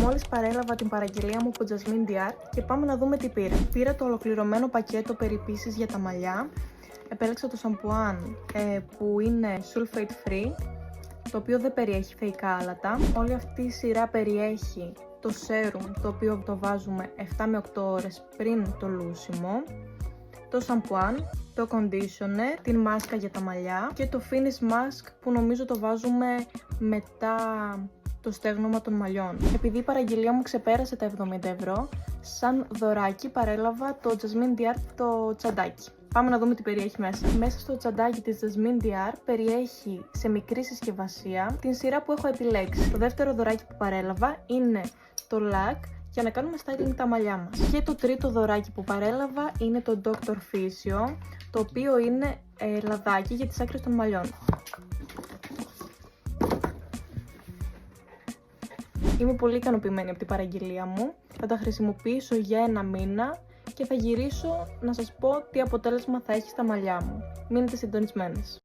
Μόλις παρέλαβα την παραγγελία μου από Jasmine Diar και πάμε να δούμε τι πήρα. Πήρα το ολοκληρωμένο πακέτο περιποίησης για τα μαλλιά. Επέλεξα το σαμπουάν που είναι sulfate free, το οποίο δεν περιέχει θεϊκά άλατα. Όλη αυτή η σειρά περιέχει το serum, το οποίο το βάζουμε 7 με 8 ώρες πριν το λούσιμο, το σαμπουάν, το conditioner, την μάσκα για τα μαλλιά και το finish mask που νομίζω το βάζουμε μετά το στέγνομα των μαλλιών. Επειδή η παραγγελία μου ξεπέρασε τα 70€, σαν δωράκι παρέλαβα το Jasmine Diar το τσαντάκι. Πάμε να δούμε τι περιέχει μέσα. Μέσα στο τσαντάκι της Jasmine Diar περιέχει σε μικρή συσκευασία την σειρά που έχω επιλέξει. Το δεύτερο δωράκι που παρέλαβα είναι το LAC για να κάνουμε styling τα μαλλιά μας. Και το τρίτο δωράκι που παρέλαβα είναι το Dr. Physio, το οποίο είναι λαδάκι για τις άκρες των μαλλιών. Είμαι πολύ ικανοποιημένη από την παραγγελία μου. Θα τα χρησιμοποιήσω για ένα μήνα και θα γυρίσω να σας πω τι αποτέλεσμα θα έχει στα μαλλιά μου. Μείνετε συντονισμένες.